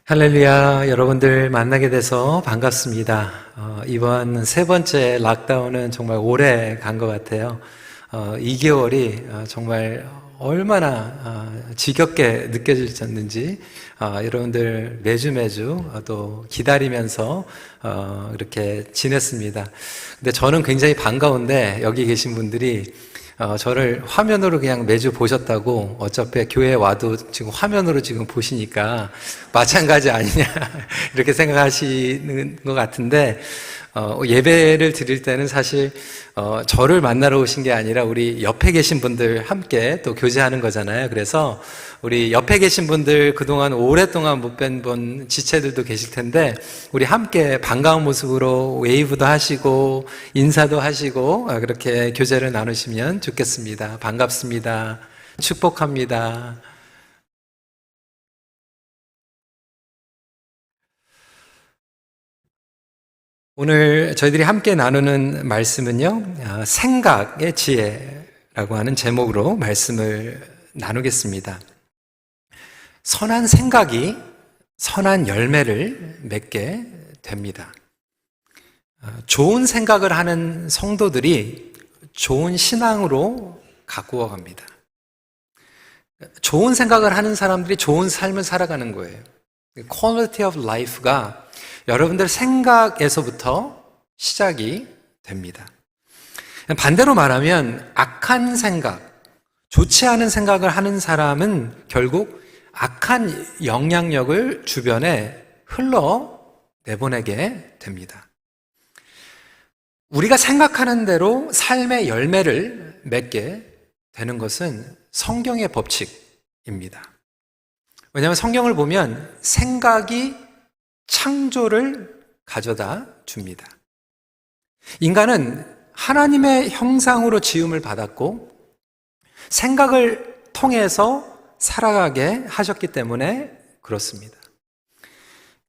할렐루야, 여러분들 만나게 돼서 반갑습니다. 이번 세 번째 락다운은 정말 오래 간 것 같아요. 2개월이 정말 얼마나 지겹게 느껴졌는지 여러분들 매주 또 기다리면서 이렇게 지냈습니다. 근데 저는 굉장히 반가운데 여기 계신 분들이 저를 화면으로 그냥 매주 보셨다고 어차피 교회에 와도 지금 화면으로 지금 보시니까 마찬가지 아니냐 이렇게 생각하시는 것 같은데 예배를 드릴 때는 사실 저를 만나러 오신 게 아니라 우리 옆에 계신 분들 함께 또 교제하는 거잖아요. 그래서 우리 옆에 계신 분들 그동안 오랫동안 못 뵌 분 지체들도 계실 텐데 우리 함께 반가운 모습으로 웨이브도 하시고 인사도 하시고 그렇게 교제를 나누시면 좋겠습니다. 반갑습니다. 축복합니다. 오늘 저희들이 함께 나누는 말씀은요, 생각의 지혜라고 하는 제목으로 말씀을 나누겠습니다. 선한 생각이 선한 열매를 맺게 됩니다. 좋은 생각을 하는 성도들이 좋은 신앙으로 가꾸어 갑니다. 좋은 생각을 하는 사람들이 좋은 삶을 살아가는 거예요. Quality of life가 여러분들 생각에서부터 시작이 됩니다. 반대로 말하면 악한 생각, 좋지 않은 생각을 하는 사람은 결국 악한 영향력을 주변에 흘러내보내게 됩니다. 우리가 생각하는 대로 삶의 열매를 맺게 되는 것은 성경의 법칙입니다. 왜냐하면 성경을 보면 생각이 창조를 가져다 줍니다. 인간은 하나님의 형상으로 지음을 받았고 생각을 통해서 살아가게 하셨기 때문에 그렇습니다.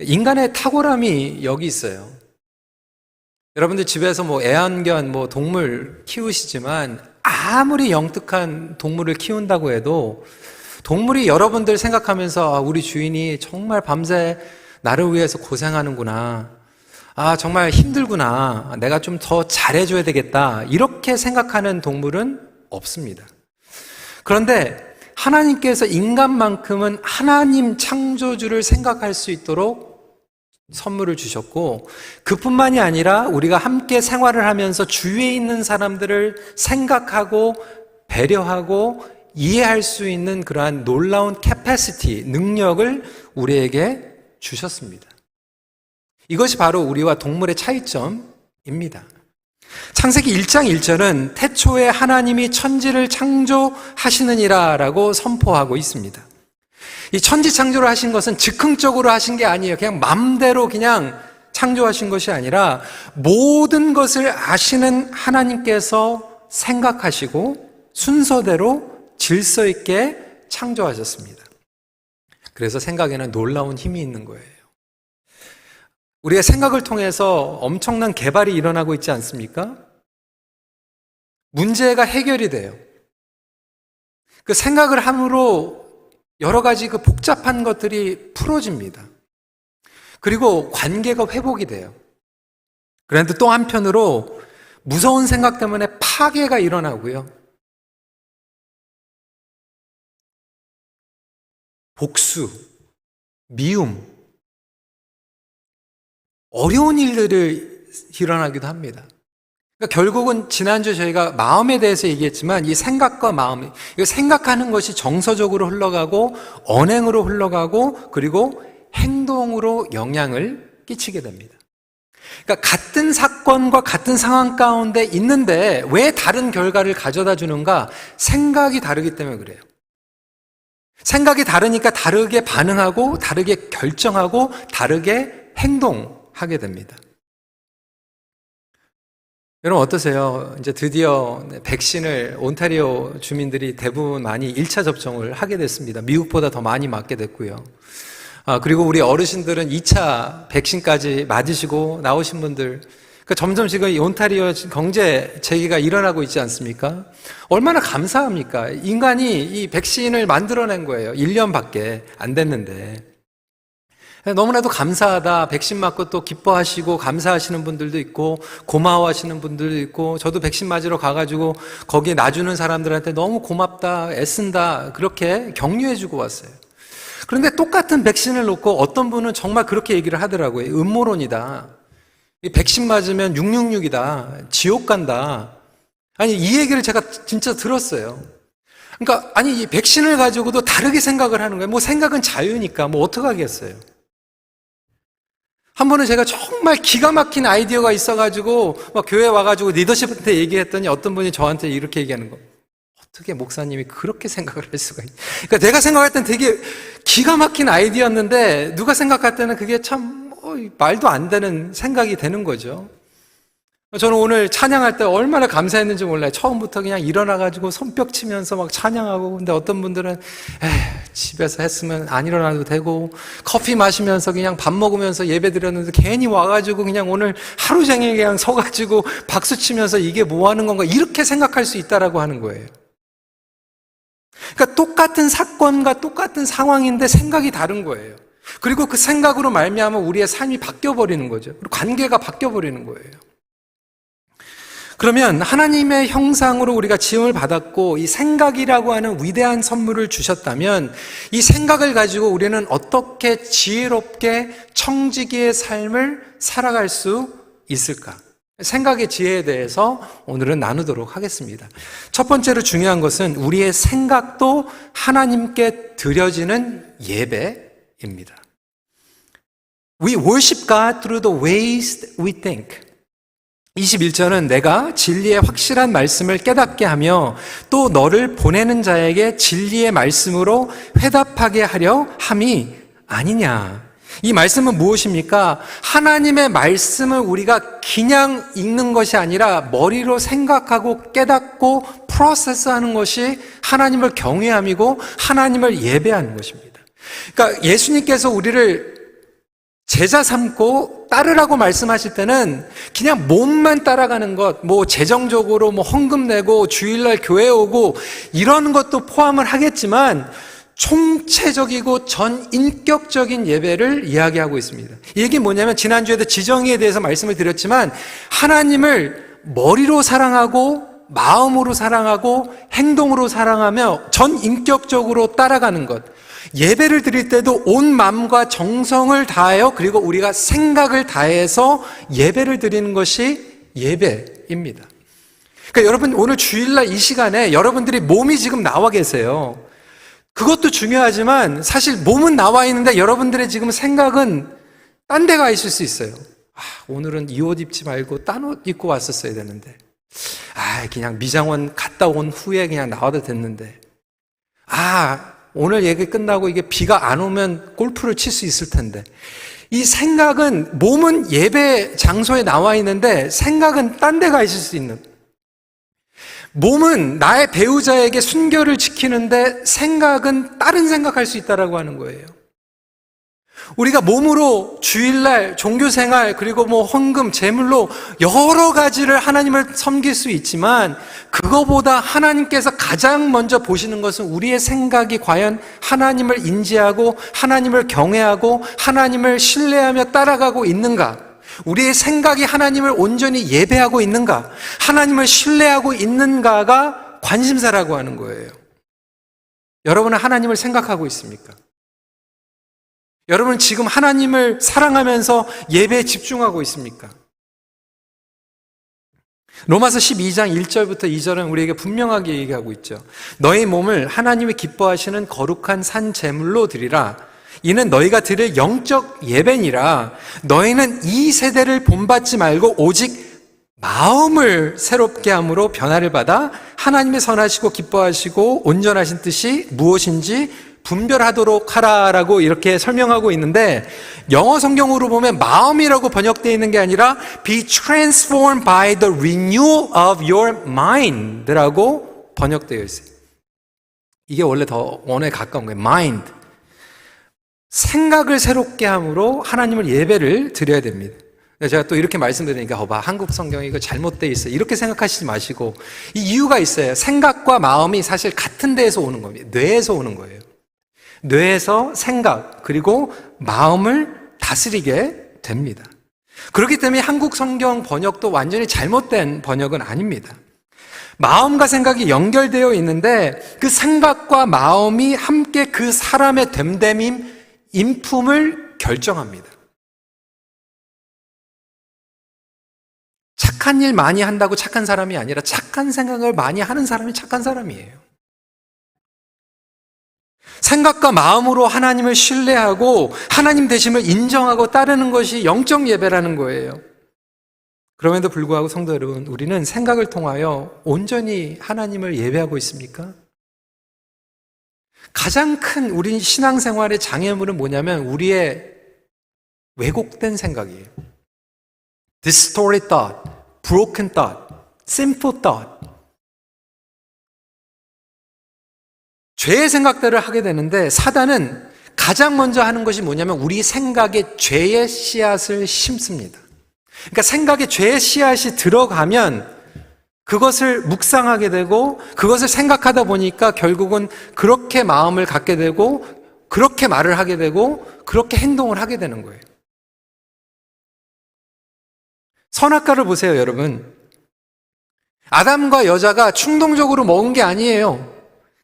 인간의 탁월함이 여기 있어요. 여러분들 집에서 애완견, 동물 키우시지만 아무리 영특한 동물을 키운다고 해도 동물이 여러분들 생각하면서 우리 주인이 정말 밤새 나를 위해서 고생하는구나. 정말 힘들구나. 내가 좀 더 잘해줘야 되겠다. 이렇게 생각하는 동물은 없습니다. 그런데 하나님께서 인간만큼은 하나님 창조주를 생각할 수 있도록 선물을 주셨고 그뿐만이 아니라 우리가 함께 생활을 하면서 주위에 있는 사람들을 생각하고 배려하고 이해할 수 있는 그러한 놀라운 캐패시티, 능력을 우리에게 주셨습니다. 이것이 바로 우리와 동물의 차이점입니다. 창세기 1장 1절은 태초에 하나님이 천지를 창조하시느니라 라고 선포하고 있습니다. 이 천지 창조를 하신 것은 즉흥적으로 하신 게 아니에요. 그냥 맘대로 그냥 창조하신 것이 아니라 모든 것을 아시는 하나님께서 생각하시고 순서대로 질서 있게 창조하셨습니다. 그래서 생각에는 놀라운 힘이 있는 거예요. 우리의 생각을 통해서 엄청난 개발이 일어나고 있지 않습니까? 문제가 해결이 돼요. 그 생각을 함으로 여러 가지 그 복잡한 것들이 풀어집니다. 그리고 관계가 회복이 돼요. 그런데 또 한편으로 무서운 생각 때문에 파괴가 일어나고요. 복수, 미움, 어려운 일들이 일어나기도 합니다. 그러니까 결국은 지난주 저희가 마음에 대해서 얘기했지만 이 생각과 마음, 이거 생각하는 것이 정서적으로 흘러가고 언행으로 흘러가고 그리고 행동으로 영향을 끼치게 됩니다. 그러니까 같은 사건과 같은 상황 가운데 있는데 왜 다른 결과를 가져다 주는가? 생각이 다르기 때문에 그래요. 생각이 다르니까 다르게 반응하고 다르게 결정하고 다르게 행동하게 됩니다. 여러분 어떠세요? 이제 드디어 백신을 온타리오 주민들이 대부분 많이 1차 접종을 하게 됐습니다. 미국보다 더 많이 맞게 됐고요. 그리고 우리 어르신들은 2차 백신까지 맞으시고 나오신 분들, 그러니까 점점 지금 이 온타리오 경제 재기가 일어나고 있지 않습니까? 얼마나 감사합니까? 인간이 이 백신을 만들어낸 거예요. 1년밖에 안 됐는데. 너무나도 감사하다. 백신 맞고 또 기뻐하시고 감사하시는 분들도 있고 고마워하시는 분들도 있고 저도 백신 맞으러 가가지고 거기에 놔주는 사람들한테 너무 고맙다, 애쓴다 그렇게 격려해주고 왔어요. 그런데 똑같은 백신을 놓고 어떤 분은 정말 그렇게 얘기를 하더라고요. 음모론이다. 이 백신 맞으면 666이다. 지옥 간다. 아니 이 얘기를 제가 진짜 들었어요. 그러니까 아니 이 백신을 가지고도 다르게 생각을 하는 거예요. 뭐 생각은 자유니까 뭐 어떡하겠어요. 한 번은 제가 정말 기가 막힌 아이디어가 있어가지고 막 교회 와가지고 리더십한테 얘기했더니 어떤 분이 저한테 이렇게 얘기하는 거. 어떻게 목사님이 그렇게 생각을 할 수가 있냐. 그러니까 내가 생각할 땐 되게 기가 막힌 아이디어였는데 누가 생각할 때는 그게 참 말도 안 되는 생각이 되는 거죠. 저는 오늘 찬양할 때 얼마나 감사했는지 몰라요. 처음부터 그냥 일어나가지고 손뼉 치면서 막 찬양하고, 근데 어떤 분들은 집에서 했으면 안 일어나도 되고, 커피 마시면서 그냥 밥 먹으면서 예배 드렸는데 괜히 와가지고 그냥 오늘 하루 종일 그냥 서가지고 박수 치면서 이게 뭐 하는 건가 이렇게 생각할 수 있다라고 하는 거예요. 그러니까 똑같은 사건과 똑같은 상황인데 생각이 다른 거예요. 그리고 그 생각으로 말미암아 우리의 삶이 바뀌어버리는 거죠. 그리고 관계가 바뀌어버리는 거예요. 그러면 하나님의 형상으로 우리가 지음을 받았고 이 생각이라고 하는 위대한 선물을 주셨다면 이 생각을 가지고 우리는 어떻게 지혜롭게 청지기의 삶을 살아갈 수 있을까? 생각의 지혜에 대해서 오늘은 나누도록 하겠습니다. 첫 번째로 중요한 것은 우리의 생각도 하나님께 드려지는 예배입니다. We worship God through the ways we think. 21절은 내가 진리의 확실한 말씀을 깨닫게 하며 또 너를 보내는 자에게 진리의 말씀으로 회답하게 하려 함이 아니냐. 이 말씀은 무엇입니까? 하나님의 말씀을 우리가 그냥 읽는 것이 아니라 머리로 생각하고 깨닫고 프로세스하는 것이 하나님을 경외함이고 하나님을 예배하는 것입니다. 그러니까 예수님께서 우리를 제자 삼고 따르라고 말씀하실 때는 그냥 몸만 따라가는 것, 뭐 재정적으로 뭐 헌금 내고 주일날 교회 오고 이런 것도 포함을 하겠지만 총체적이고 전인격적인 예배를 이야기하고 있습니다. 이 얘기는 뭐냐면 지난주에도 지정의에 대해서 말씀을 드렸지만 하나님을 머리로 사랑하고 마음으로 사랑하고 행동으로 사랑하며 전인격적으로 따라가는 것. 예배를 드릴 때도 온 마음과 정성을 다하여 그리고 우리가 생각을 다해서 예배를 드리는 것이 예배입니다. 그러니까 여러분 오늘 주일날 이 시간에 여러분들이 몸이 지금 나와 계세요. 그것도 중요하지만 사실 몸은 나와 있는데 여러분들의 지금 생각은 딴 데 가 있을 수 있어요. 오늘은 이 옷 입지 말고 딴 옷 입고 왔었어야 되는데 그냥 미장원 갔다 온 후에 그냥 나와도 됐는데 오늘 얘기 끝나고 이게 비가 안 오면 골프를 칠 수 있을 텐데. 이 생각은, 몸은 예배 장소에 나와 있는데 생각은 딴 데 가 있을 수 있는. 몸은 나의 배우자에게 순결을 지키는데 생각은 다른 생각할 수 있다라고 하는 거예요. 우리가 몸으로 주일날 종교생활 그리고 뭐 헌금, 제물로 여러 가지를 하나님을 섬길 수 있지만 그거보다 하나님께서 가장 먼저 보시는 것은 우리의 생각이 과연 하나님을 인지하고 하나님을 경외하고 하나님을 신뢰하며 따라가고 있는가? 우리의 생각이 하나님을 온전히 예배하고 있는가? 하나님을 신뢰하고 있는가가 관심사라고 하는 거예요. 여러분은 하나님을 생각하고 있습니까? 여러분 지금 하나님을 사랑하면서 예배에 집중하고 있습니까? 로마서 12장 1절부터 2절은 우리에게 분명하게 얘기하고 있죠. 너희 몸을 하나님이 기뻐하시는 거룩한 산 제물로 드리라. 이는 너희가 드릴 영적 예배니라. 너희는 이 세대를 본받지 말고 오직 마음을 새롭게 함으로 변화를 받아 하나님의 선하시고 기뻐하시고 온전하신 뜻이 무엇인지 분별하도록 하라라고 이렇게 설명하고 있는데 영어 성경으로 보면 마음이라고 번역되어 있는 게 아니라 be transformed by the renewal of your mind라고 번역되어 있어요. 이게 원래 더 원어에 가까운 거예요. mind. 생각을 새롭게 함으로 하나님을 예배를 드려야 됩니다. 제가 또 이렇게 말씀드리니까 한국 성경이 이거 잘못되어 있어요. 이렇게 생각하시지 마시고 이 이유가 있어요. 생각과 마음이 사실 같은 데에서 오는 겁니다. 뇌에서 오는 거예요. 뇌에서 생각 그리고 마음을 다스리게 됩니다. 그렇기 때문에 한국 성경 번역도 완전히 잘못된 번역은 아닙니다. 마음과 생각이 연결되어 있는데 그 생각과 마음이 함께 그 사람의 됨됨임, 인품을 결정합니다. 착한 일 많이 한다고 착한 사람이 아니라 착한 생각을 많이 하는 사람이 착한 사람이에요. 생각과 마음으로 하나님을 신뢰하고 하나님 되심을 인정하고 따르는 것이 영적 예배라는 거예요. 그럼에도 불구하고 성도 여러분, 우리는 생각을 통하여 온전히 하나님을 예배하고 있습니까? 가장 큰 우리 신앙생활의 장애물은 뭐냐면 우리의 왜곡된 생각이에요. Distorted thought, broken thought, sinful thought. 죄의 생각들을 하게 되는데 사단은 가장 먼저 하는 것이 뭐냐면 우리 생각에 죄의 씨앗을 심습니다. 그러니까 생각에 죄의 씨앗이 들어가면 그것을 묵상하게 되고 그것을 생각하다 보니까 결국은 그렇게 마음을 갖게 되고 그렇게 말을 하게 되고 그렇게 행동을 하게 되는 거예요. 선악과를 보세요, 여러분. 아담과 여자가 충동적으로 먹은 게 아니에요.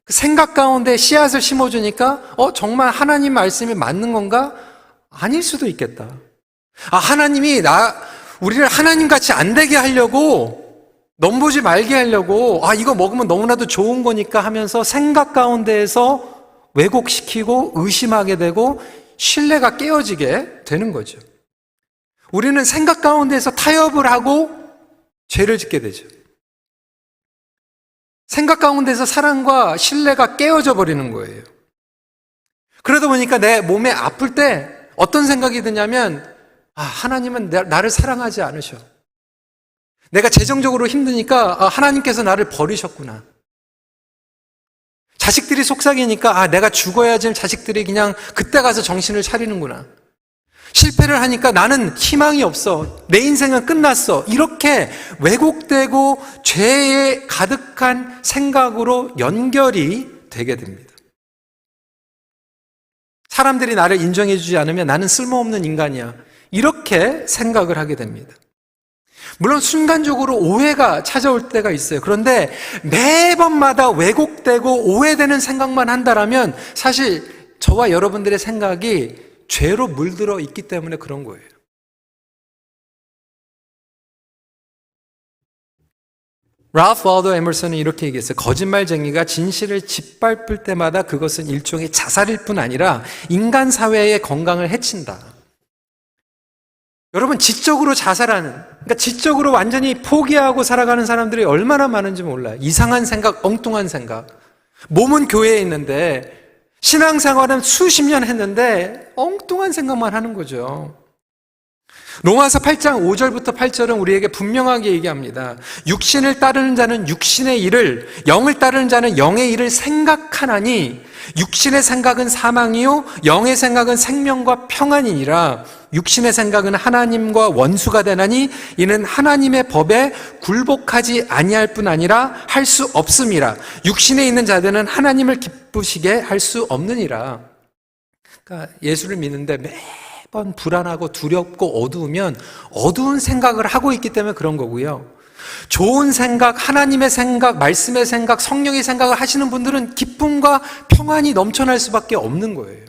그 생각 가운데 씨앗을 심어주니까 정말 하나님 말씀이 맞는 건가? 아닐 수도 있겠다. 하나님이 우리를 하나님같이 안 되게 하려고 넘보지 말게 하려고 이거 먹으면 너무나도 좋은 거니까 하면서 생각 가운데에서 왜곡시키고 의심하게 되고 신뢰가 깨어지게 되는 거죠. 우리는 생각 가운데에서 타협을 하고 죄를 짓게 되죠. 생각 가운데서 사랑과 신뢰가 깨어져 버리는 거예요. 그러다 보니까 내 몸에 아플 때 어떤 생각이 드냐면 하나님은 나를 사랑하지 않으셔. 내가 재정적으로 힘드니까 하나님께서 나를 버리셨구나. 자식들이 속삭이니까 내가 죽어야지 자식들이 그냥 그때 가서 정신을 차리는구나. 실패를 하니까 나는 희망이 없어. 내 인생은 끝났어. 이렇게 왜곡되고 죄에 가득한 생각으로 연결이 되게 됩니다. 사람들이 나를 인정해 주지 않으면 나는 쓸모없는 인간이야. 이렇게 생각을 하게 됩니다. 물론 순간적으로 오해가 찾아올 때가 있어요. 그런데 매번마다 왜곡되고 오해되는 생각만 한다면 사실 저와 여러분들의 생각이 죄로 물들어 있기 때문에 그런 거예요. 랄프 월도 에머슨은 이렇게 얘기했어요. 거짓말쟁이가 진실을 짓밟을 때마다 그것은 일종의 자살일 뿐 아니라 인간 사회의 건강을 해친다. 여러분, 지적으로 자살하는, 그러니까 지적으로 완전히 포기하고 살아가는 사람들이 얼마나 많은지 몰라요. 이상한 생각, 엉뚱한 생각. 몸은 교회에 있는데 신앙생활은 수십 년 했는데 엉뚱한 생각만 하는 거죠. 로마서 8장 5절부터 8절은 우리에게 분명하게 얘기합니다. 육신을 따르는 자는 육신의 일을, 영을 따르는 자는 영의 일을 생각하나니 육신의 생각은 사망이요 영의 생각은 생명과 평안이니라. 육신의 생각은 하나님과 원수가 되나니 이는 하나님의 법에 굴복하지 아니할 뿐 아니라 할 수 없음이라. 육신에 있는 자들은 하나님을 기쁘시게 할 수 없느니라. 그러니까 예수를 믿는데 매번 불안하고 두렵고 어두우면 어두운 생각을 하고 있기 때문에 그런 거고요. 좋은 생각, 하나님의 생각, 말씀의 생각, 성령의 생각을 하시는 분들은 기쁨과 평안이 넘쳐날 수밖에 없는 거예요.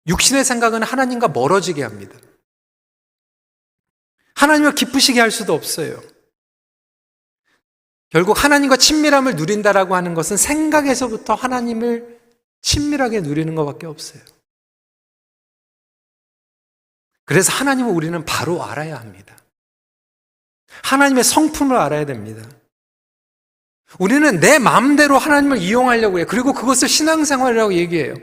육신의 생각은 하나님과 멀어지게 합니다. 하나님을 기쁘시게 할 수도 없어요. 결국 하나님과 친밀함을 누린다라고 하는 것은 생각에서부터 하나님을 친밀하게 누리는 것밖에 없어요. 그래서 하나님을 우리는 바로 알아야 합니다. 하나님의 성품을 알아야 됩니다. 우리는 내 마음대로 하나님을 이용하려고 해요. 그리고 그것을 신앙생활이라고 얘기해요.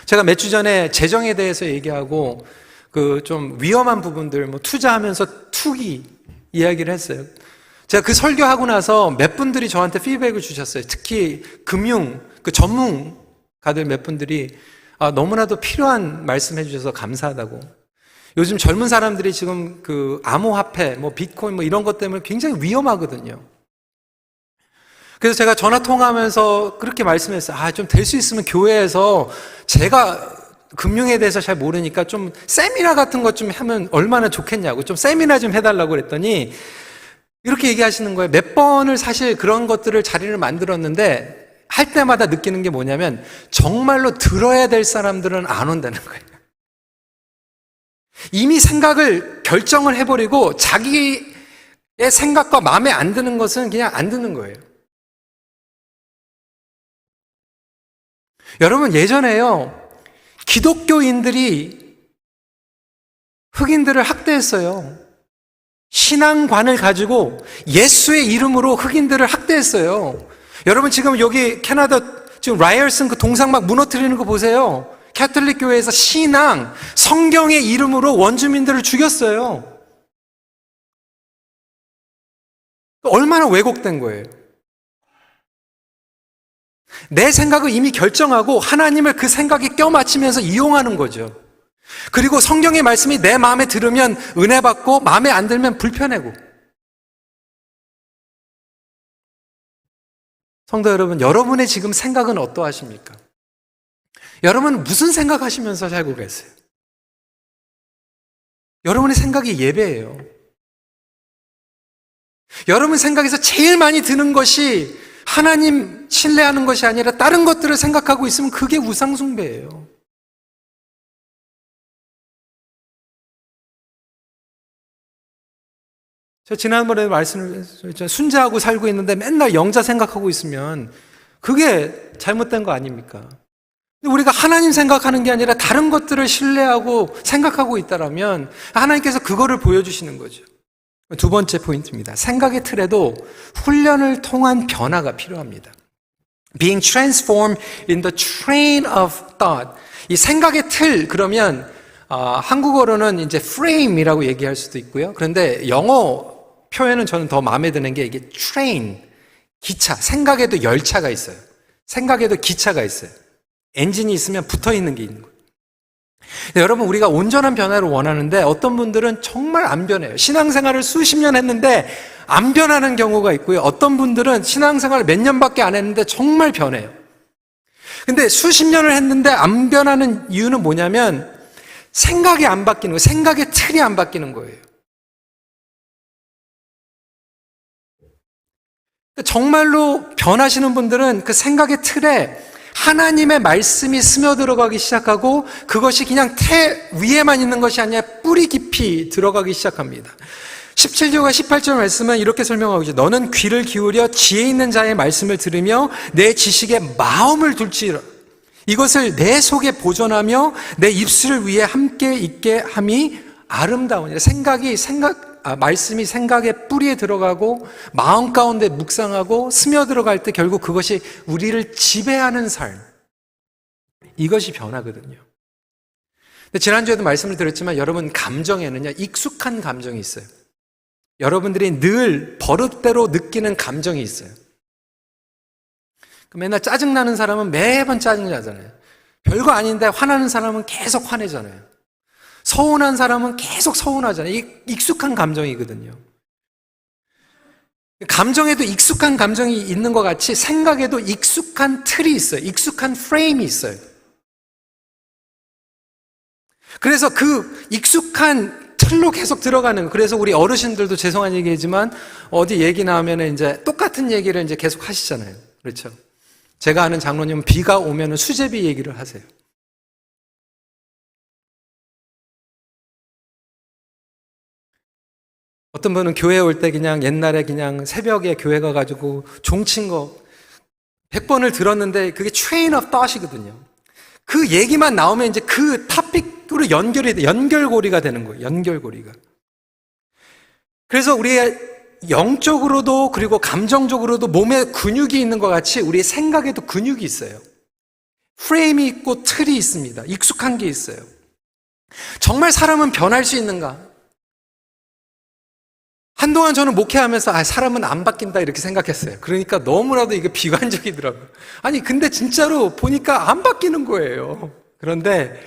제가 몇 주 전에 재정에 대해서 얘기하고 그 좀 위험한 부분들, 투자하면서 투기 이야기를 했어요. 제가 그 설교하고 나서 몇 분들이 저한테 피드백을 주셨어요. 특히 금융, 그 전문가들 몇 분들이 너무나도 필요한 말씀 해주셔서 감사하다고. 요즘 젊은 사람들이 지금 그 암호화폐, 비트코인 이런 것 때문에 굉장히 위험하거든요. 그래서 제가 전화 통화하면서 그렇게 말씀했어요. 좀 될 수 있으면 교회에서 제가 금융에 대해서 잘 모르니까 좀 세미나 같은 것 좀 하면 얼마나 좋겠냐고, 좀 세미나 좀 해달라고 그랬더니 이렇게 얘기하시는 거예요. 몇 번을 사실 그런 것들을 자리를 만들었는데 할 때마다 느끼는 게 뭐냐면 정말로 들어야 될 사람들은 안 온다는 거예요. 이미 생각을 결정을 해버리고 자기의 생각과 마음에 안 드는 것은 그냥 안 듣는 거예요. 여러분, 예전에요, 기독교인들이 흑인들을 학대했어요. 신앙관을 가지고 예수의 이름으로 흑인들을 학대했어요. 여러분, 지금 여기 캐나다 지금 라이얼슨 그 동상 막 무너뜨리는 거 보세요. 캐톨릭 교회에서 신앙, 성경의 이름으로 원주민들을 죽였어요. 얼마나 왜곡된 거예요. 내 생각을 이미 결정하고 하나님을 그 생각에 껴맞추면서 이용하는 거죠. 그리고 성경의 말씀이 내 마음에 들으면 은혜 받고 마음에 안 들면 불편하고. 성도 여러분, 여러분의 지금 생각은 어떠하십니까? 여러분은 무슨 생각하시면서 살고 계세요? 여러분의 생각이 예배예요. 여러분 생각에서 제일 많이 드는 것이 하나님 신뢰하는 것이 아니라 다른 것들을 생각하고 있으면 그게 우상숭배예요. 제가 지난번에 말씀을 드렸죠. 순자하고 살고 있는데 맨날 영자 생각하고 있으면 그게 잘못된 거 아닙니까? 우리가 하나님 생각하는 게 아니라 다른 것들을 신뢰하고 생각하고 있다라면 하나님께서 그거를 보여주시는 거죠. 두 번째 포인트입니다. 생각의 틀에도 훈련을 통한 변화가 필요합니다. Being transformed in the train of thought. 이 생각의 틀, 그러면 한국어로는 이제 frame이라고 얘기할 수도 있고요. 그런데 영어 표현은 저는 더 마음에 드는 게 이게 train, 기차. 생각에도 열차가 있어요. 생각에도 기차가 있어요. 엔진이 있으면 붙어 있는 게 있는 거예요. 여러분, 우리가 온전한 변화를 원하는데 어떤 분들은 정말 안 변해요. 신앙생활을 수십 년 했는데 안 변하는 경우가 있고요. 어떤 분들은 신앙생활을 몇 년밖에 안 했는데 정말 변해요. 근데 수십 년을 했는데 안 변하는 이유는 뭐냐면 생각이 안 바뀌는 거예요. 생각의 틀이 안 바뀌는 거예요. 정말로 변하시는 분들은 그 생각의 틀에 하나님의 말씀이 스며들어가기 시작하고 그것이 그냥 태 위에만 있는 것이 아니라 뿌리 깊이 들어가기 시작합니다. 17절과 18절 말씀은 이렇게 설명하고 있죠. 너는 귀를 기울여 지혜 있는 자의 말씀을 들으며 내 지식에 마음을 둘지라. 이것을 내 속에 보존하며 내 입술 위에 함께 있게 함이 아름다우니라. 말씀이 생각의 뿌리에 들어가고 마음 가운데 묵상하고 스며들어갈 때 결국 그것이 우리를 지배하는 삶, 이것이 변화거든요. 근데 지난주에도 말씀을 드렸지만 여러분, 감정에는요 익숙한 감정이 있어요. 여러분들이 늘 버릇대로 느끼는 감정이 있어요. 맨날 짜증나는 사람은 매번 짜증나잖아요. 별거 아닌데 화나는 사람은 계속 화내잖아요. 서운한 사람은 계속 서운하잖아요. 이게 익숙한 감정이거든요. 감정에도 익숙한 감정이 있는 것 같이 생각에도 익숙한 틀이 있어요. 익숙한 프레임이 있어요. 그래서 그 익숙한 틀로 계속 들어가는, 그래서 우리 어르신들도 죄송한 얘기지만 어디 얘기 나오면 이제 똑같은 얘기를 이제 계속 하시잖아요. 그렇죠? 제가 아는 장로님은 비가 오면 수제비 얘기를 하세요. 어떤 분은 교회 올 때 그냥 옛날에 그냥 새벽에 교회 가가지고 종친 거 100번을 들었는데 그게 train of thought이거든요. 그 얘기만 나오면 이제 그 토픽으로 연결고리가 되는 거예요. 연결고리가. 그래서 우리의 영적으로도 그리고 감정적으로도 몸에 근육이 있는 것 같이 우리의 생각에도 근육이 있어요. 프레임이 있고 틀이 있습니다. 익숙한 게 있어요. 정말 사람은 변할 수 있는가? 한동안 저는 목회하면서 사람은 안 바뀐다 이렇게 생각했어요. 그러니까 너무나도 이게 비관적이더라고요. 아니 근데 진짜로 보니까 안 바뀌는 거예요. 그런데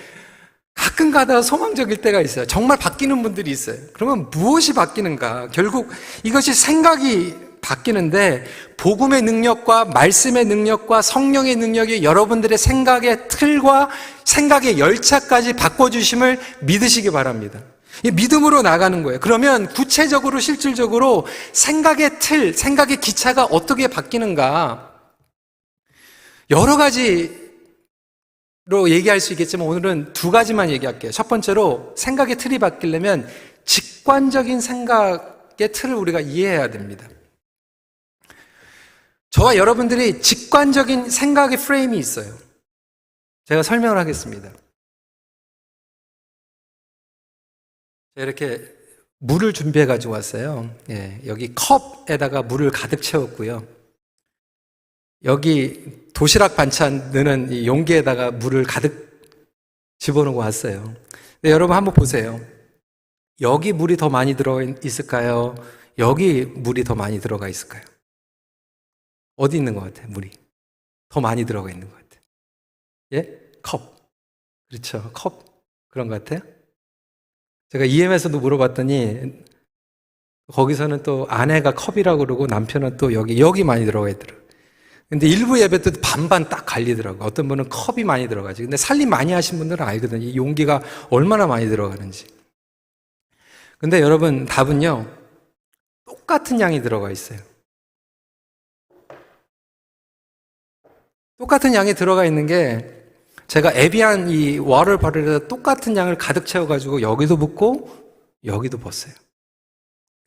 가끔 가다가 소망적일 때가 있어요. 정말 바뀌는 분들이 있어요. 그러면 무엇이 바뀌는가? 결국 이것이 생각이 바뀌는데 복음의 능력과 말씀의 능력과 성령의 능력이 여러분들의 생각의 틀과 생각의 열차까지 바꿔주심을 믿으시기 바랍니다. 이 믿음으로 나가는 거예요. 그러면 구체적으로 실질적으로 생각의 틀, 생각의 기차가 어떻게 바뀌는가 여러 가지로 얘기할 수 있겠지만 오늘은 두 가지만 얘기할게요. 첫 번째로 생각의 틀이 바뀌려면 직관적인 생각의 틀을 우리가 이해해야 됩니다. 저와 여러분들이 직관적인 생각의 프레임이 있어요. 제가 설명을 하겠습니다. 이렇게 물을 준비해 가지고 왔어요. 여기 컵에다가 물을 가득 채웠고요. 여기 도시락 반찬 넣는 이 용기에다가 물을 가득 집어넣고 왔어요. 여러분 한번 보세요. 여기 물이 더 많이 들어가 있을까요? 여기 물이 더 많이 들어가 있을까요? 어디 있는 것 같아요? 물이 더 많이 들어가 있는 것 같아요. 예? 컵. 그렇죠. 컵. 그런 것 같아요. 제가 EM에서도 물어봤더니 거기서는 또 아내가 컵이라고 그러고 남편은 또 여기 많이 들어가 있더라고요. 근데 일부 예배 때 반반 딱 갈리더라고요. 어떤 분은 컵이 많이 들어가지. 근데 살림 많이 하신 분들은 알거든요. 이 용기가 얼마나 많이 들어가는지. 근데 여러분 답은요. 똑같은 양이 들어가 있어요. 똑같은 양이 들어가 있는 게 제가 에비안 이 워터 버릇에다 똑같은 양을 가득 채워가지고 여기도 붓고 여기도 붓어요.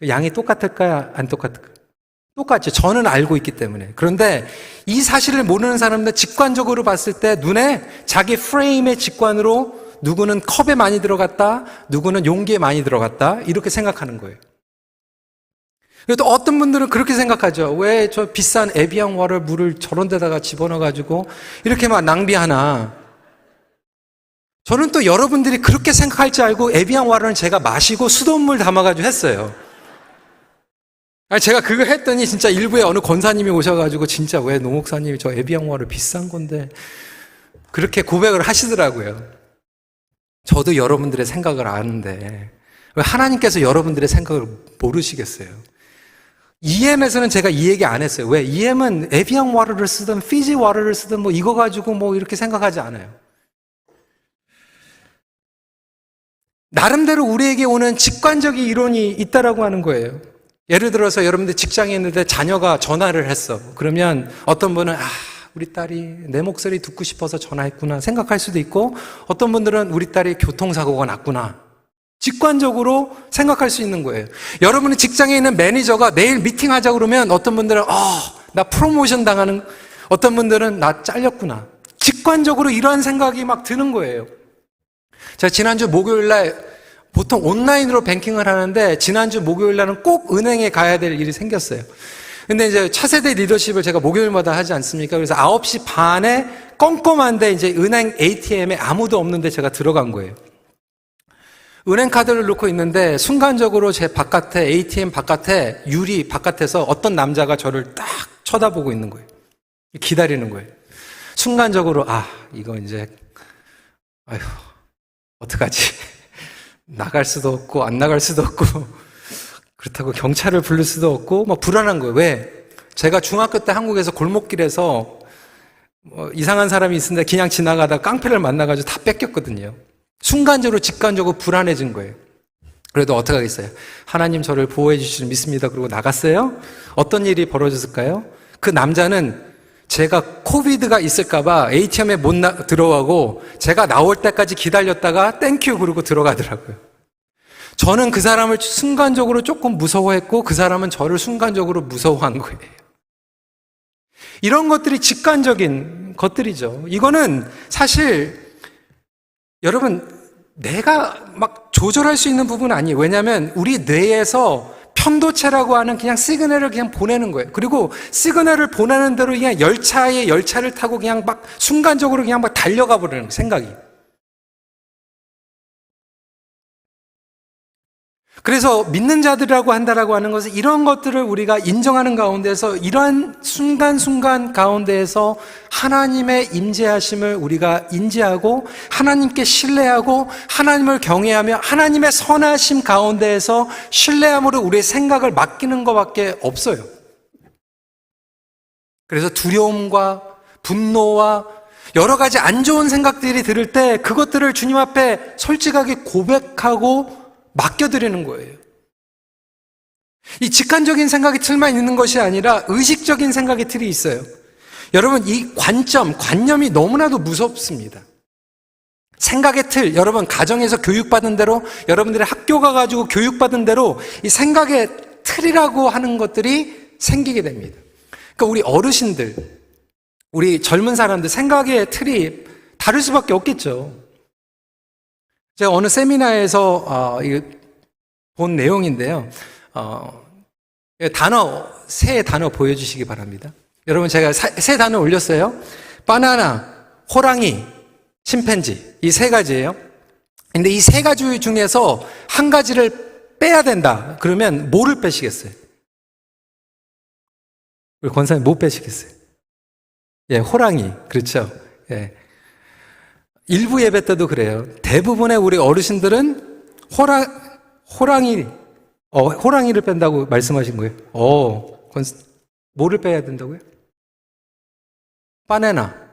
양이 똑같을까요? 안 똑같을까요? 똑같죠. 저는 알고 있기 때문에. 그런데 이 사실을 모르는 사람들 직관적으로 봤을 때 눈에 자기 프레임의 직관으로 누구는 컵에 많이 들어갔다, 누구는 용기에 많이 들어갔다 이렇게 생각하는 거예요. 그래도 어떤 분들은 그렇게 생각하죠. 왜 저 비싼 에비앙 워터 물을 저런 데다가 집어넣어가지고 이렇게 막 낭비하나. 저는 또 여러분들이 그렇게 생각할 줄 알고 에비앙 워터는 제가 마시고 수돗물 담아가지고 했어요. 제가 그거 했더니 진짜 일부에 어느 권사님이 오셔가지고 진짜 왜 노 목사님이 저 에비앙 워터 비싼 건데 그렇게 고백을 하시더라고요. 저도 여러분들의 생각을 아는데 왜 하나님께서 여러분들의 생각을 모르시겠어요? EM에서는 제가 이 얘기 안 했어요. 왜? EM은 에비앙 워터를 쓰든 피지 워터를 쓰든 뭐 이거 가지고 뭐 이렇게 생각하지 않아요. 나름대로 우리에게 오는 직관적인 이론이 있다라고 하는 거예요. 예를 들어서 여러분들 직장에 있는데 자녀가 전화를 했어. 그러면 어떤 분은 우리 딸이 내 목소리 듣고 싶어서 전화했구나 생각할 수도 있고 어떤 분들은 우리 딸이 교통사고가 났구나 직관적으로 생각할 수 있는 거예요. 여러분은 직장에 있는 매니저가 내일 미팅하자 그러면 어떤 분들은 나 프로모션 당하는, 어떤 분들은 나 잘렸구나 직관적으로 이러한 생각이 막 드는 거예요. 제가 지난주 목요일날 보통 온라인으로 뱅킹을 하는데 지난주 목요일날은 꼭 은행에 가야 될 일이 생겼어요. 근데 이제 차세대 리더십을 제가 목요일마다 하지 않습니까? 그래서 9시 반에 껌껌한데 이제 은행 ATM에 아무도 없는데 제가 들어간 거예요. 은행 카드를 놓고 있는데 순간적으로 제 바깥에 ATM 바깥에 유리 바깥에서 어떤 남자가 저를 딱 쳐다보고 있는 거예요. 기다리는 거예요. 순간적으로 이거 이제 어떡하지? 나갈 수도 없고 안 나갈 수도 없고 그렇다고 경찰을 부를 수도 없고 막 불안한 거예요. 왜? 제가 중학교 때 한국에서 골목길에서 이상한 사람이 있는데 그냥 지나가다 깡패를 만나가지고 다 뺏겼거든요. 순간적으로 직관적으로 불안해진 거예요. 그래도 어떻게 하겠어요? 하나님 저를 보호해 주실 줄 믿습니다. 그러고 나갔어요. 어떤 일이 벌어졌을까요? 그 남자는 제가 코비드가 있을까봐 ATM에 못 들어가고 제가 나올 때까지 기다렸다가 땡큐 그러고 들어가더라고요. 저는 그 사람을 순간적으로 조금 무서워했고 그 사람은 저를 순간적으로 무서워한 거예요. 이런 것들이 직관적인 것들이죠. 이거는 사실 여러분 내가 막 조절할 수 있는 부분은 아니에요. 왜냐하면 우리 뇌에서 편도체라고 하는 그냥 시그널을 그냥 보내는 거예요. 그리고 시그널을 보내는 대로 그냥 열차를 타고 그냥 막 순간적으로 그냥 막 달려가 버리는 거예요, 생각이. 그래서 믿는 자들이라고 한다라고 하는 것은 이런 것들을 우리가 인정하는 가운데서 이러한 순간순간 가운데에서 하나님의 임재하심을 우리가 인지하고 하나님께 신뢰하고 하나님을 경외하며 하나님의 선하심 가운데에서 신뢰함으로 우리의 생각을 맡기는 것밖에 없어요. 그래서 두려움과 분노와 여러 가지 안 좋은 생각들이 들을 때 그것들을 주님 앞에 솔직하게 고백하고 맡겨드리는 거예요. 이 직관적인 생각의 틀만 있는 것이 아니라 의식적인 생각의 틀이 있어요. 여러분, 이 관념이 너무나도 무섭습니다. 생각의 틀, 여러분 가정에서 교육받은 대로, 여러분들의 학교 가가지고 교육받은 대로 이 생각의 틀이라고 하는 것들이 생기게 됩니다. 그러니까 우리 어르신들, 우리 젊은 사람들 생각의 틀이 다를 수밖에 없겠죠. 제가 어느 세미나에서 본 내용인데요. 세 단어 보여주시기 바랍니다. 여러분, 제가 세 단어 올렸어요. 바나나, 호랑이, 침팬지, 이 세 가지예요. 근데 이 세 가지 중에서 한 가지를 빼야 된다. 그러면 뭐를 빼시겠어요? 우리 권사님 뭐 빼시겠어요? 예, 호랑이. 그렇죠. 예. 일부 예배 때도 그래요. 대부분의 우리 어르신들은 호랑이를 뺀다고 말씀하신 거예요. 뭐를 빼야 된다고요? 바나나.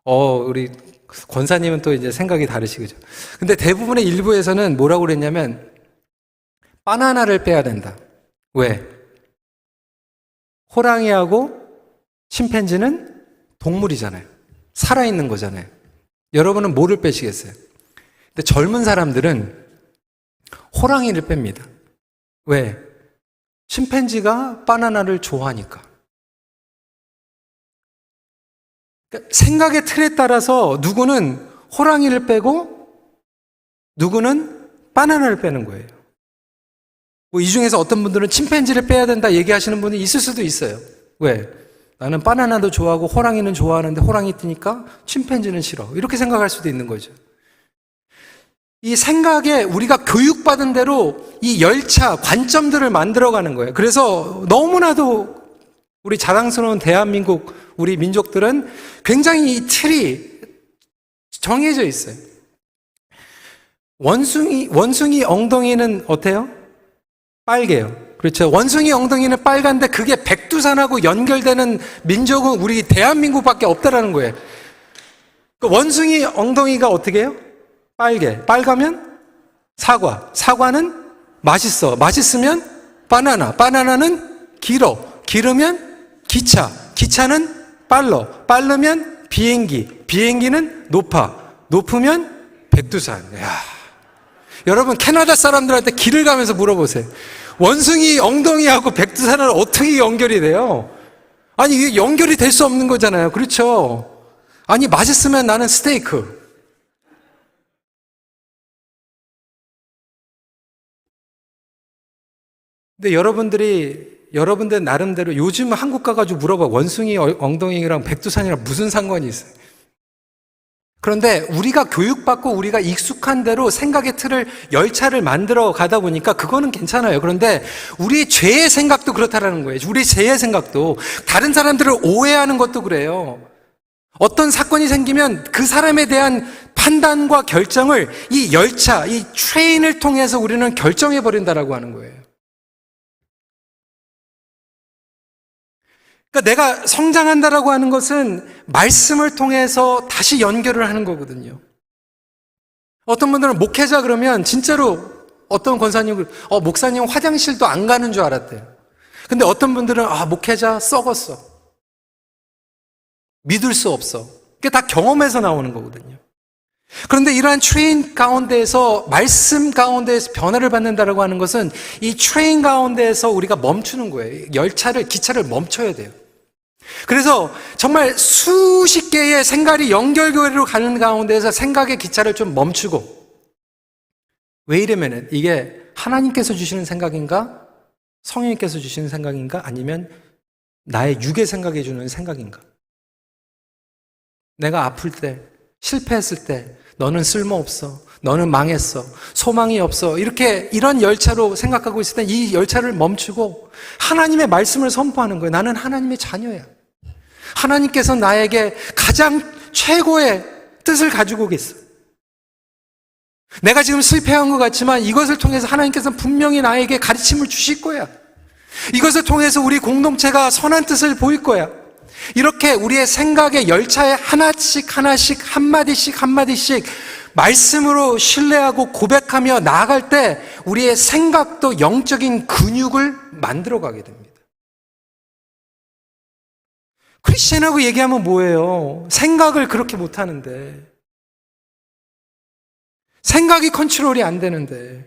우리 권사님은 또 이제 생각이 다르시죠. 근데 대부분의 일부에서는 뭐라고 그랬냐면, 바나나를 빼야 된다. 왜? 호랑이하고 침팬지는 동물이잖아요. 살아있는 거잖아요. 여러분은 뭐를 빼시겠어요? 근데 젊은 사람들은 호랑이를 뺍니다. 왜? 침팬지가 바나나를 좋아하니까. 그러니까 생각의 틀에 따라서 누구는 호랑이를 빼고 누구는 바나나를 빼는 거예요. 이 중에서 어떤 분들은 침팬지를 빼야 된다 얘기하시는 분이 있을 수도 있어요. 왜? 나는 바나나도 좋아하고 호랑이는 좋아하는데 호랑이 뜨니까 침팬지는 싫어. 이렇게 생각할 수도 있는 거죠. 이 생각에 우리가 교육받은 대로 이 열차, 관점들을 만들어가는 거예요. 그래서 너무나도 우리 자랑스러운 대한민국, 우리 민족들은 굉장히 이 틀이 정해져 있어요. 원숭이 엉덩이는 어때요? 빨개요. 그렇죠. 원숭이 엉덩이는 빨간데 그게 백두산하고 연결되는 민족은 우리 대한민국밖에 없다라는 거예요. 그 원숭이 엉덩이가 어떻게 해요? 빨가면 사과는 맛있어. 맛있으면 바나나는 길으면 기차는 빠르면 비행기는 높으면 백두산. 여러분, 캐나다 사람들한테 길을 가면서 물어보세요. 원숭이 엉덩이하고 백두산은 어떻게 연결이 돼요? 아니, 이게 연결이 될 수 없는 거잖아요. 그렇죠? 아니, 맛있으면 나는 스테이크. 근데 여러분들 나름대로 요즘 한국 가가지고 물어봐. 원숭이 엉덩이랑 백두산이랑 무슨 상관이 있어요? 그런데 우리가 교육받고 우리가 익숙한 대로 생각의 틀을, 열차를 만들어 가다 보니까 그거는 괜찮아요. 그런데 우리 죄의 생각도 그렇다라는 거예요. 우리 죄의 생각도. 다른 사람들을 오해하는 것도 그래요. 어떤 사건이 생기면 그 사람에 대한 판단과 결정을 이 열차, 이 트레인을 통해서 우리는 결정해 버린다라고 하는 거예요. 그러니까 내가 성장한다라고 하는 것은 말씀을 통해서 다시 연결을 하는 거거든요. 어떤 분들은 목회자 그러면 진짜로 어떤 권사님은 목사님 화장실도 안 가는 줄 알았대요. 근데 어떤 분들은 목회자 썩었어. 믿을 수 없어. 그게 다 경험에서 나오는 거거든요. 그런데 이러한 트레인 가운데에서, 말씀 가운데에서 변화를 받는다라고 하는 것은 이 트레인 가운데에서 우리가 멈추는 거예요. 기차를 멈춰야 돼요. 그래서 정말 수십 개의 생각이 연결고리로 가는 가운데에서 생각의 기차를 좀 멈추고, 왜 이러면은 이게 하나님께서 주시는 생각인가? 성령님께서 주시는 생각인가? 아니면 나의 육의 생각해 주는 생각인가? 내가 아플 때, 실패했을 때 너는 쓸모없어, 너는 망했어, 소망이 없어, 이런 열차로 생각하고 있을 때 이 열차를 멈추고 하나님의 말씀을 선포하는 거예요. 나는 하나님의 자녀야. 하나님께서 나에게 가장 최고의 뜻을 가지고 계세요. 내가 지금 실패한 것 같지만 이것을 통해서 하나님께서 분명히 나에게 가르침을 주실 거야. 이것을 통해서 우리 공동체가 선한 뜻을 보일 거야. 이렇게 우리의 생각의 열차에 하나씩 하나씩 한마디씩 한마디씩 말씀으로 신뢰하고 고백하며 나아갈 때 우리의 생각도 영적인 근육을 만들어가게 됩니다. 크리스천하고 얘기하면 뭐예요? 생각을 그렇게 못하는데, 생각이 컨트롤이 안 되는데,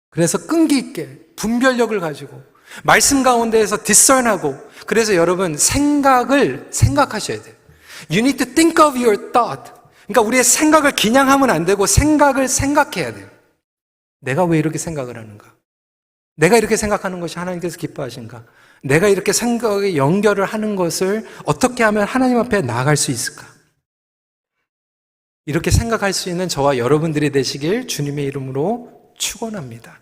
그래서 끈기 있게 분별력을 가지고 말씀 가운데에서 discern하고, 그래서 여러분 생각을 생각하셔야 돼요. You need to think of your thought. 그러니까 우리의 생각을 그냥 하면 안 되고 생각을 생각해야 돼요. 내가 왜 이렇게 생각을 하는가? 내가 이렇게 생각하는 것이 하나님께서 기뻐하신가? 내가 이렇게 생각에 연결을 하는 것을 어떻게 하면 하나님 앞에 나아갈 수 있을까? 이렇게 생각할 수 있는 저와 여러분들이 되시길 주님의 이름으로 축원합니다.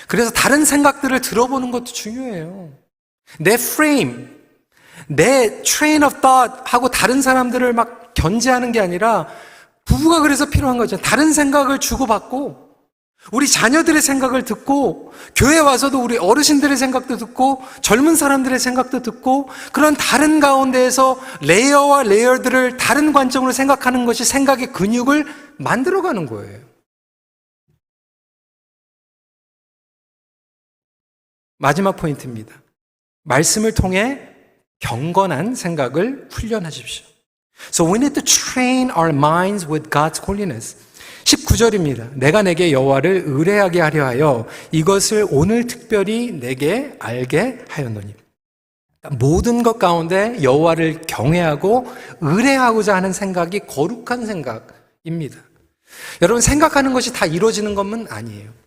그래서 다른 생각들을 들어보는 것도 중요해요. 내 프레임, 내 train of thought 하고 다른 사람들을 막 견제하는 게 아니라, 부부가 그래서 필요한 거죠. 다른 생각을 주고받고, 우리 자녀들의 생각을 듣고, 교회 와서도 우리 어르신들의 생각도 듣고, 젊은 사람들의 생각도 듣고, 그런 다른 가운데에서 레이어와 레이어들을 다른 관점으로 생각하는 것이 생각의 근육을 만들어가는 거예요. 마지막 포인트입니다. 말씀을 통해 경건한 생각을 훈련하십시오. So we need to train our minds with God's holiness. 19절입니다. 내가 내게 여호와를 의뢰하게 하려 하여 이것을 오늘 특별히 내게 알게 하였노니. 모든 것 가운데 여호와를 경외하고 의뢰하고자 하는 생각이 거룩한 생각입니다. 여러분, 생각하는 것이 다 이루어지는 것은 아니에요.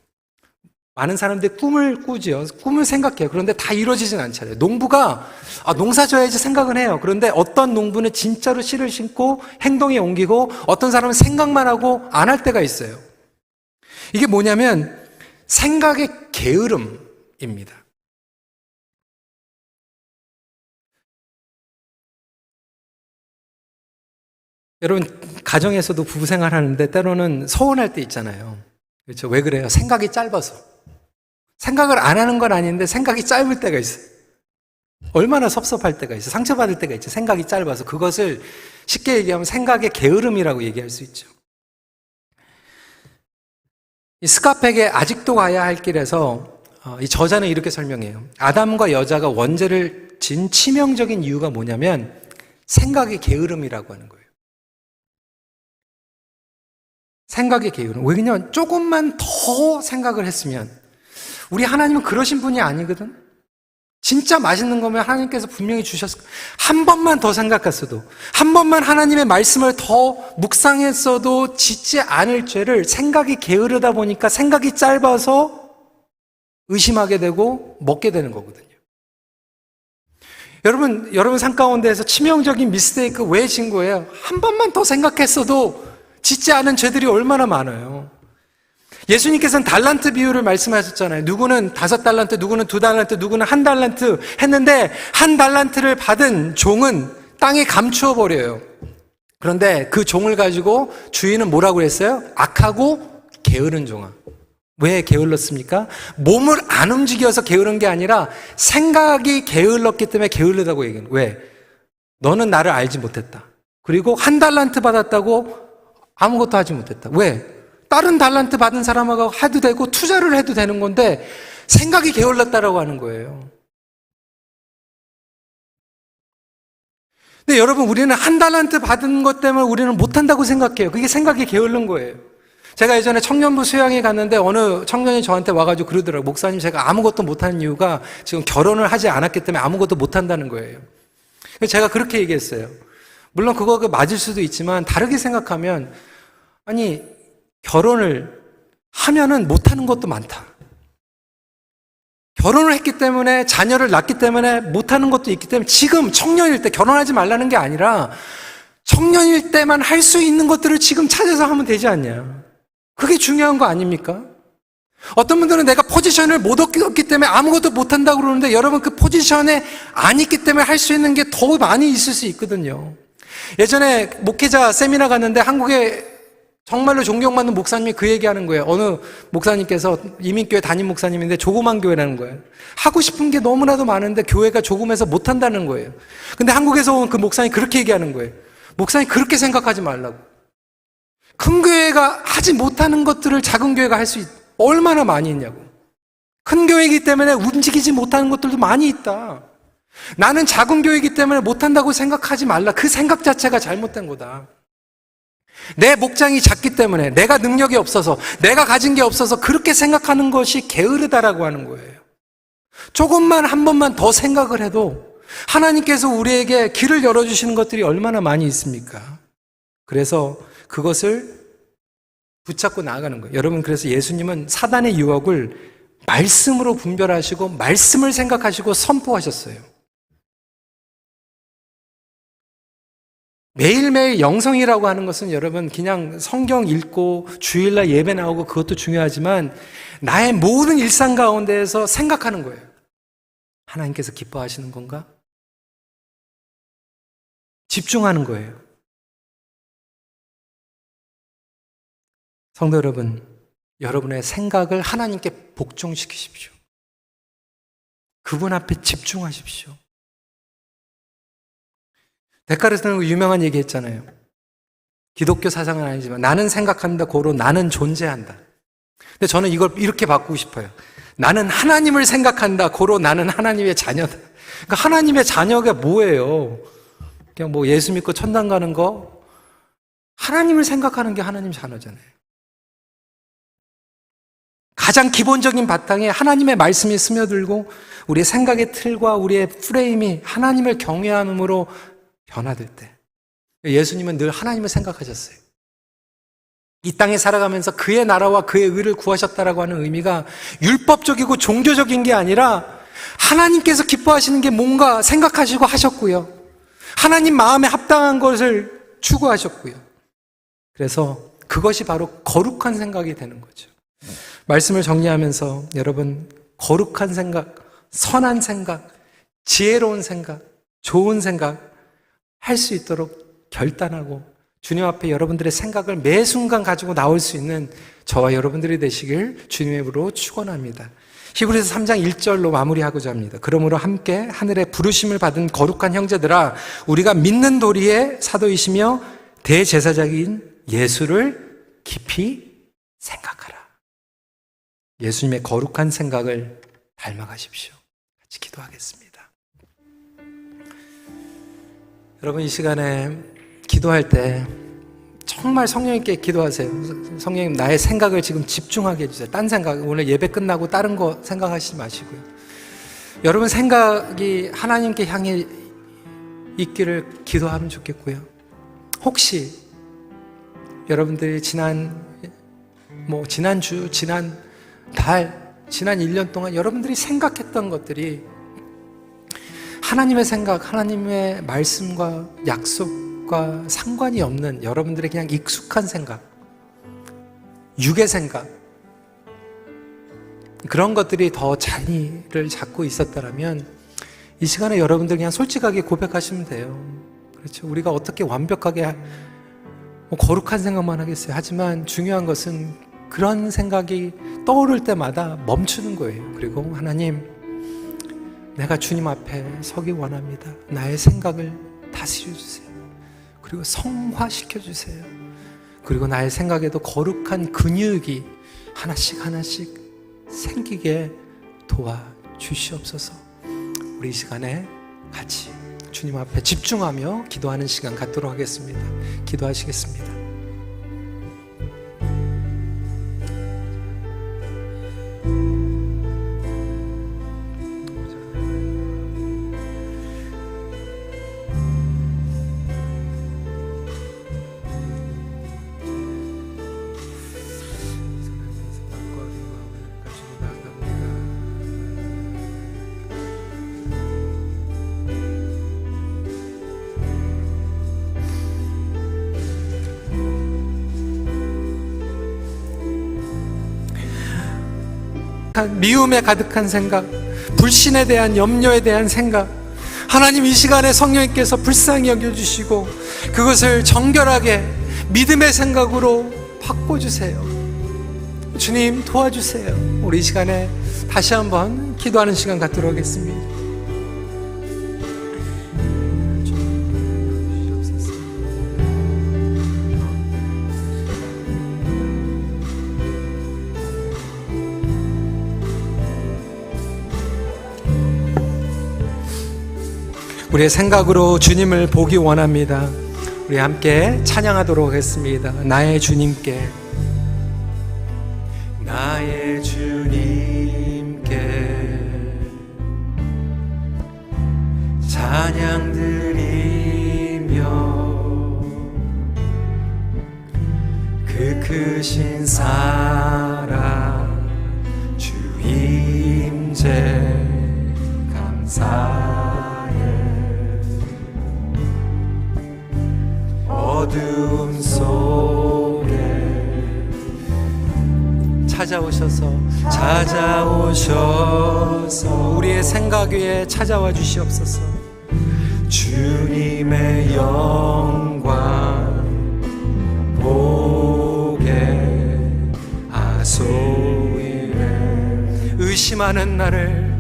많은 사람들이 꿈을 꾸지요. 꿈을 생각해요. 그런데 다 이루어지진 않잖아요. 농부가 농사 져야지 생각은 해요. 그런데 어떤 농부는 진짜로 씨를 심고 행동에 옮기고, 어떤 사람은 생각만 하고 안 할 때가 있어요. 이게 뭐냐면 생각의 게으름입니다. 여러분, 가정에서도 부부 생활하는데 때로는 서운할 때 있잖아요. 그렇죠? 왜 그래요? 생각이 짧아서. 생각을 안 하는 건 아닌데 생각이 짧을 때가 있어요. 얼마나 섭섭할 때가 있어요. 상처받을 때가 있죠. 생각이 짧아서. 그것을 쉽게 얘기하면 생각의 게으름이라고 얘기할 수 있죠. 이 스카펙의 아직도 가야 할 길에서 이 저자는 이렇게 설명해요. 아담과 여자가 원죄를 진 치명적인 이유가 뭐냐면 생각의 게으름이라고 하는 거예요. 생각의 게으름. 왜냐면 조금만 더 생각을 했으면, 우리 하나님은 그러신 분이 아니거든. 진짜 맛있는 거면 하나님께서 분명히 주셨을 거예요. 한 번만 더 생각했어도, 한 번만 하나님의 말씀을 더 묵상했어도 짓지 않을 죄를 생각이 게으르다 보니까 생각이 짧아서 의심하게 되고 먹게 되는 거거든요. 여러분 삶 가운데에서 치명적인 미스테이크 왜 진 거예요? 한 번만 더 생각했어도 짓지 않은 죄들이 얼마나 많아요. 예수님께서는 달란트 비유를 말씀하셨잖아요. 누구는 5달란트, 누구는 2달란트, 누구는 1달란트 했는데 1달란트를 받은 종은 땅에 감추어 버려요. 그런데 그 종을 가지고 주인은 뭐라고 했어요? 악하고 게으른 종아. 왜 게을렀습니까? 몸을 안 움직여서 게으른 게 아니라 생각이 게을렀기 때문에 게을르다고 얘기해요. 왜? 너는 나를 알지 못했다. 그리고 1달란트 받았다고 아무것도 하지 못했다. 왜? 다른 달란트 받은 사람하고 해도 되고 투자를 해도 되는 건데 생각이 게을렀다라고 하는 거예요. 근데 여러분, 우리는 1달란트 받은 것 때문에 우리는 못한다고 생각해요. 그게 생각이 게으른 거예요. 제가 예전에 청년부 수양에 갔는데 어느 청년이 저한테 와가지고 그러더라고요. 목사님, 제가 아무것도 못하는 이유가 지금 결혼을 하지 않았기 때문에 아무것도 못한다는 거예요. 그래서 제가 그렇게 얘기했어요. 물론 그거 맞을 수도 있지만 다르게 생각하면, 아니, 결혼을 하면은 못하는 것도 많다. 결혼을 했기 때문에, 자녀를 낳기 때문에 못하는 것도 있기 때문에 지금 청년일 때 결혼하지 말라는 게 아니라 청년일 때만 할 수 있는 것들을 지금 찾아서 하면 되지 않냐. 그게 중요한 거 아닙니까? 어떤 분들은 내가 포지션을 못 얻기 때문에 아무것도 못한다고 그러는데, 여러분, 그 포지션에 안 있기 때문에 할 수 있는 게 더 많이 있을 수 있거든요. 예전에 목회자 세미나 갔는데 한국에 정말로 존경받는 목사님이 그 얘기하는 거예요. 어느 목사님께서 이민교회 담임 목사님인데 조그만 교회라는 거예요. 하고 싶은 게 너무나도 많은데 교회가 조금해서 못한다는 거예요. 근데 한국에서 온 그 목사님이 그렇게 얘기하는 거예요. 목사님 그렇게 생각하지 말라고. 큰 교회가 하지 못하는 것들을 작은 교회가 할 수 얼마나 많이 있냐고. 큰 교회이기 때문에 움직이지 못하는 것들도 많이 있다. 나는 작은 교회이기 때문에 못한다고 생각하지 말라. 그 생각 자체가 잘못된 거다. 내 목장이 작기 때문에, 내가 능력이 없어서, 내가 가진 게 없어서 그렇게 생각하는 것이 게으르다라고 하는 거예요. 조금만 한 번만 더 생각을 해도 하나님께서 우리에게 길을 열어주시는 것들이 얼마나 많이 있습니까? 그래서 그것을 붙잡고 나아가는 거예요. 여러분, 그래서 예수님은 사단의 유혹을 말씀으로 분별하시고 말씀을 생각하시고 선포하셨어요. 매일매일 영성이라고 하는 것은 여러분 그냥 성경 읽고 주일날 예배 나오고 그것도 중요하지만 나의 모든 일상 가운데에서 생각하는 거예요. 하나님께서 기뻐하시는 건가? 집중하는 거예요. 성도 여러분, 여러분의 생각을 하나님께 복종시키십시오. 그분 앞에 집중하십시오. 데카르트는 유명한 얘기 했잖아요. 기독교 사상은 아니지만 나는 생각한다, 고로 나는 존재한다. 근데 저는 이걸 이렇게 바꾸고 싶어요. 나는 하나님을 생각한다, 고로 나는 하나님의 자녀다. 그러니까 하나님의 자녀가 뭐예요? 그냥 뭐 예수 믿고 천당 가는 거? 하나님을 생각하는 게 하나님 자녀잖아요. 가장 기본적인 바탕에 하나님의 말씀이 스며들고 우리의 생각의 틀과 우리의 프레임이 하나님을 경외함으로 변화될 때, 예수님은 늘 하나님을 생각하셨어요. 이 땅에 살아가면서 그의 나라와 그의 의를 구하셨다라고 하는 의미가 율법적이고 종교적인 게 아니라 하나님께서 기뻐하시는 게 뭔가 생각하시고 하셨고요. 하나님 마음에 합당한 것을 추구하셨고요. 그래서 그것이 바로 거룩한 생각이 되는 거죠. 말씀을 정리하면서 여러분, 거룩한 생각, 선한 생각, 지혜로운 생각, 좋은 생각 할 수 있도록 결단하고 주님 앞에 여러분들의 생각을 매 순간 가지고 나올 수 있는 저와 여러분들이 되시길 주님의 이름으로 축원합니다. 히브리서 3장 1절로 마무리하고자 합니다. 그러므로 함께 하늘의 부르심을 받은 거룩한 형제들아, 우리가 믿는 도리의 사도이시며 대제사장인 예수를 깊이 생각하라. 예수님의 거룩한 생각을 닮아가십시오. 같이 기도하겠습니다. 여러분, 이 시간에 기도할 때 정말 성령님께 기도하세요. 성령님, 나의 생각을 지금 집중하게 해주세요. 딴 생각, 오늘 예배 끝나고 다른 거 생각하시지 마시고요. 여러분 생각이 하나님께 향해 있기를 기도하면 좋겠고요. 혹시 여러분들이 지난주, 지난 달, 지난 1년 동안 여러분들이 생각했던 것들이 하나님의 생각, 하나님의 말씀과 약속과 상관이 없는 여러분들의 그냥 익숙한 생각, 육의 생각, 그런 것들이 더 자리를 잡고 있었다면 이 시간에 여러분들 그냥 솔직하게 고백하시면 돼요. 그렇죠? 우리가 어떻게 완벽하게 거룩한 생각만 하겠어요. 하지만 중요한 것은 그런 생각이 떠오를 때마다 멈추는 거예요. 그리고 하나님, 내가 주님 앞에 서기 원합니다. 나의 생각을 다스려 주세요. 그리고 성화시켜 주세요. 그리고 나의 생각에도 거룩한 근육이 하나씩 하나씩 생기게 도와주시옵소서. 우리 이 시간에 같이 주님 앞에 집중하며 기도하는 시간 갖도록 하겠습니다. 기도하시겠습니다. 미움에 가득한 생각, 불신에 대한 염려에 대한 생각, 하나님 이 시간에 성령님께서 불쌍히 여겨주시고 그것을 정결하게 믿음의 생각으로 바꿔주세요. 주님 도와주세요. 우리 이 시간에 다시 한번 기도하는 시간 갖도록 하겠습니다. 우리의 생각으로 주님을 보기 원합니다. 우리 함께 찬양하도록 하겠습니다. 나의 주님께, 나의 주님께 찬양 드리며 그 크신 사랑 주 임재 감사해. 어두움 속에 찾아오셔서 우리의 생각 위에 찾아와 주시옵소서. 주님의 영광 보게 하소이래. 의심하는 나를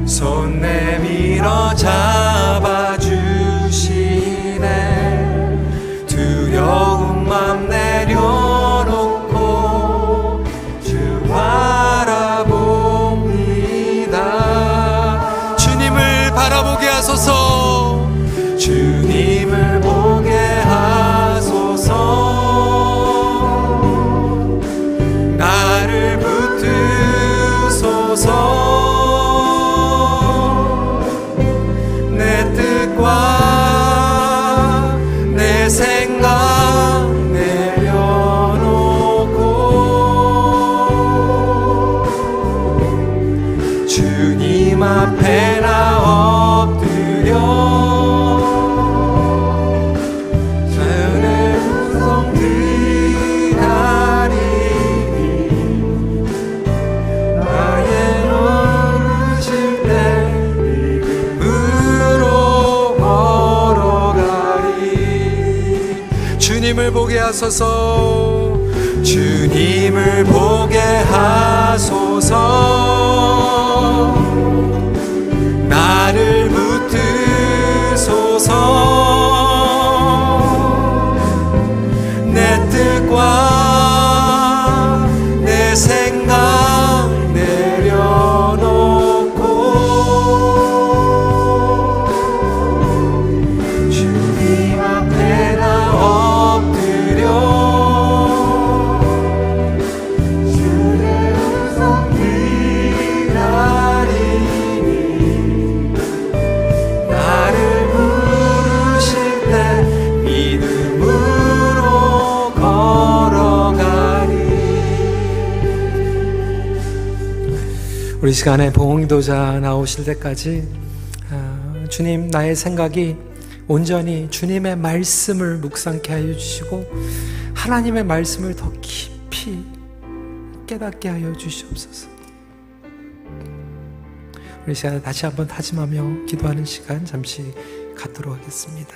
손 내밀어 잡아주시네. 두려운 맘 내려놓고 주 바라봅니다. 주님을 바라보게 하소서. 주님을 보게 하소서. 나를 붙드소서. 내 생각 내려놓고 주님 앞에 나 엎드려 주의 음성 기다리니 나의 어르실 때 믿음으로 주님을 보게 하소서. 주님을 보게 하소서. 나를 붙드소서. 내 뜻과 내 생각 내려놓고 주님 앞에 나 주의 음성 기다리니 나를 부르실 때 믿음으로 걸어가리. 우리 시간에 봉도자 나오실 때까지 주님, 나의 생각이 온전히 주님의 말씀을 묵상케 하여 주시고 하나님의 말씀을 더 깊이 깨닫게 하여 주시옵소서. 우리 시간에 다시 한번 다짐하며 기도하는 시간 잠시 갖도록 하겠습니다.